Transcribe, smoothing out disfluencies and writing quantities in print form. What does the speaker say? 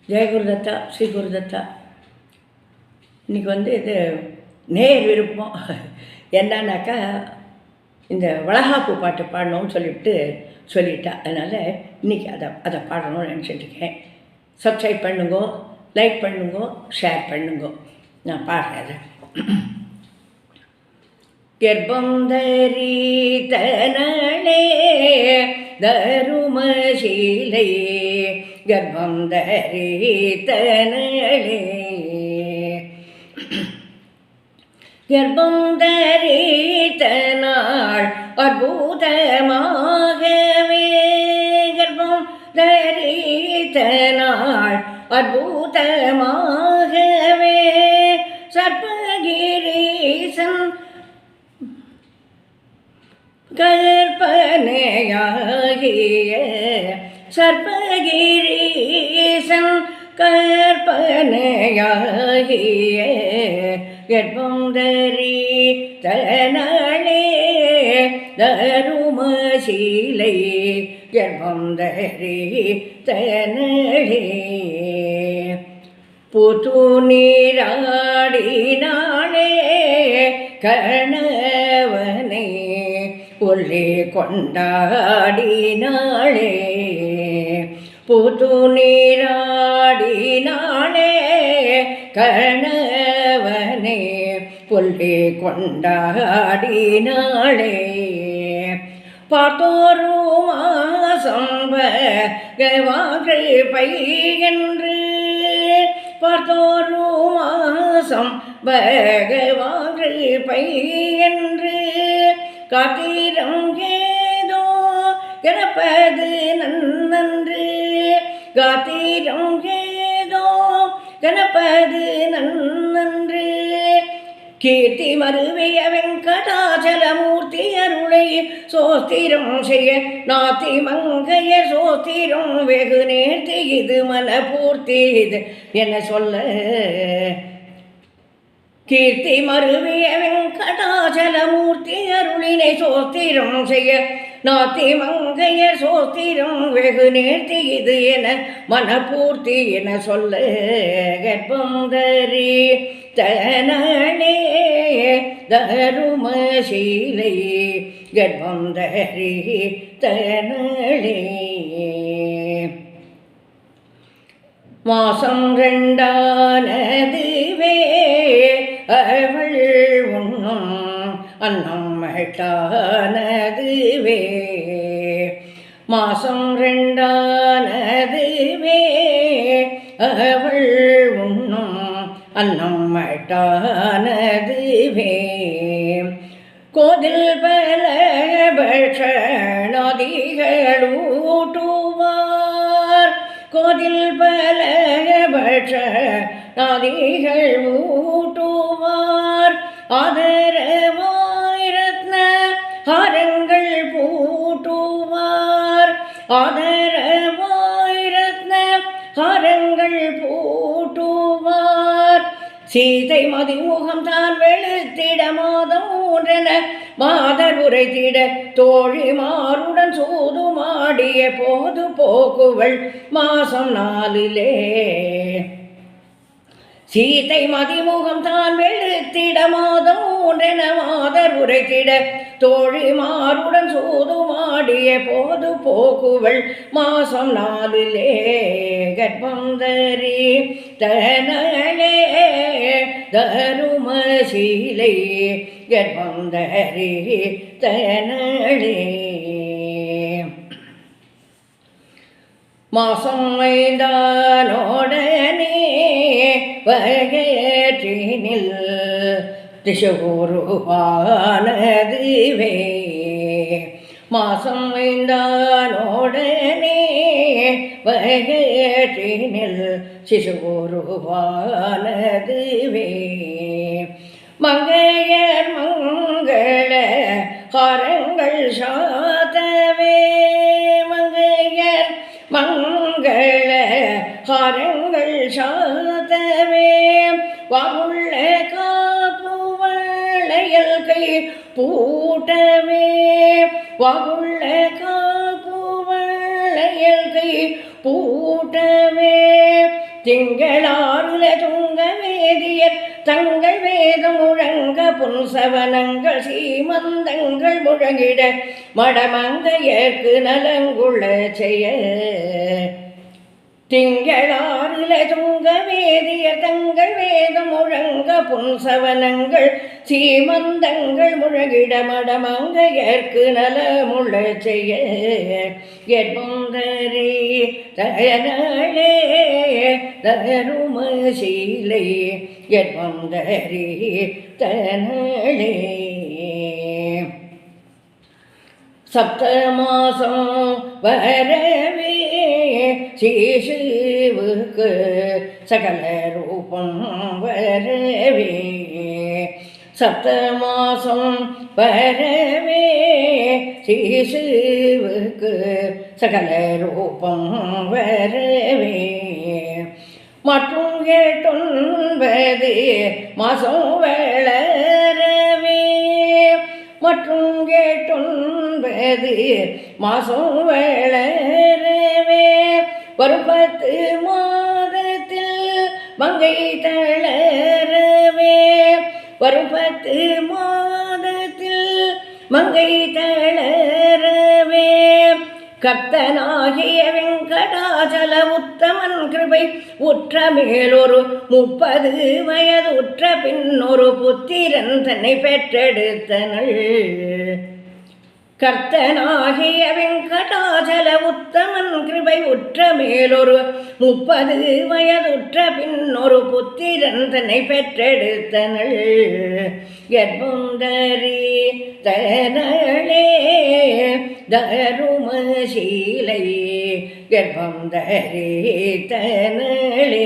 ஜெய குருதத்தா, ஸ்ரீ குருதத்தா. இன்றைக்கி இது நேர் விருப்பம் என்னன்னாக்கா, இந்த வளகாப்பு பாட்டு பாடணும்னு சொல்லிட்டா. அதனால் இன்றைக்கி அதை பாடணும்னு நினச்சிட்ருக்கேன். சப்ஸ்கிரைப் பண்ணுங்கோ, லைக் பண்ணுங்கோ, ஷேர் பண்ணுங்கோ. நான் பாடுறேன் அதை. கர்ப்பம் தரித்தனளே தருமசீலை, கர்ப்பம் தரித்தனளே, கர்ப்பம் தரித்தனாள் அற்புதமாகவே, கர்ப்பம் தரித்தனாள் அற்புதமாகவே, சர்ப்பகிரீசன் கற்பனையாகிய, சர்ப்பகிரீசன் கற்பனையாகிய, கர்ப்பம் தரித்தனளே தருமசீலை, கர்ப்பம் தரித்தனளே, புது நீராடினாளே கணவனை ஒல்லி கொண்டாடினாளே, புது நீராடினாளே கணவனை ஒல்லி கொண்டாடினாளே, பார்த்தோரு மாசம் பை என்று, பார்த்தோரு மாசம் பை என்று, காத்திரம் ஏதோ கிடப்பது நன்று, காத்திரம் ஏதோ கிடப்பது நன்று, கீர்த்தி மருவிய வெங்கடாச்சலமூர்த்தி அருளை சோஸ்திரம் செய்ய நாத்தி மங்கைய சோஸ்திரம் வெகு நேர்த்தி இது மன பூர்த்தி இது என சொல்ல, கீர்த்தி மருவிய வெங்கடாச்சலமூர்த்தி அருளினை சோஸ்திரம் செய்ய நாத்தி மங்கைய சோஸ்திரம் வெகு நேர்த்தி இது என மனப்பூர்த்தி என சொல்ல, கர்ப்பம் தரித்தனளே தருமசீலை, கர்ப்பம் தரித்தனளே, மாசம் 2ஆனதுவே அவள் உண்ணும் அன்னம் மட்டானதுவே, மாசம் 2ஆனதுவே அவள் உண்ணும் அன்னம் மட்டானதுவே, கோதில் பல பட்சணாதிகளூட்டுவார், கோதில் பல பட்சணாதிகள் ஊட்டுவார், ஆதரவாய் ரத்ன ஹாரங்கள் பூட்டுவார், ஆதரவாய் ரத்ன ஹாரங்கள் பூட்டுவார், சீதை மதிமுகம் தான் வெளுத்திட மாதம் ஒன்றென மாதர் உரைத்திட, தோழி மாருடன் சூதுமாடிய போது போக்குவள் மாசம் 4 சீதை மதிமுகம் தான் வெளுத்திட மாதம் ஒன்றென மாதர் உரைத்திட, தோழி மாருடன் சூதுமாடிய போது போக்குவள் மாசம் 4 கர்ப்பம் தரித்தனளே தருமசீலை, கர்ப்பம் தரித்தனளே, மாசம் 5ஆனோடனே வகையற்றினில் திசுகுருவானதுவே, மாசம் 5ஆனோடனே வகையற்றினில் சிசுகுருவானதுவே, மங்கையர் மங்கள ஹரங்கள் சாத்தவே, மங்கையர் மங்கள ஹரங்கள் சாத்தவே, வாகுள்ள காப்புவளையல் கை பூட்டவே, வாகுள்ள காப்புவளையல் கை பூட்டவே திங்களாருல துங்க வேதியர் தங்கள் வேதம் முழங்க புன்சவனங்கள் சீமந்தங்கள் முழங்கிட மடமங்கையர்க்கு நலங்குள்ள செய்ய திங்களாருல துங்க வேதியர் தங்கள் வேதம் முழங்க புன்சவனங்கள் சீமந்தங்கள் முழகிட மடமங்கையர்க்கு நலமுள்ள செய்ய எட்புந்தரே தயனே தருமசீலை எட்புந்தரே தனளே சப்தமாசம் வரவே சிசுவுக்கு சகல ரூபம் வரவே சப்தமாசம் வரவே சிசுவுக்கு சகல ரூபம் வரவே மற்றும் 8 மாசம் வளரவே மற்றும் 8 மாசம் வளரவே வரும் 10 மாதத்தில் மங்கை தளரவே வரும் 10 மாதத்தில் மங்கை தளரவே கர்த்தனாகிய வெங்கடாச்சல உத்தமன் கிருபை உற்ற மேலொரு 30 வயது உற்ற பின்னொரு புத்திரன் தன்னை பெற்றெடுத்தனள் கர்த்தனாகிய வெங்கடாச்சல உத்தமன் கிருபை உற்ற மேலொரு 30 வயதுற்ற பின்னொரு புத்திரன் தன்னை பெற்றெடுத்தனள் எட்புந்தரி தனளே தருமசீலை எட்புந்தரி தனளே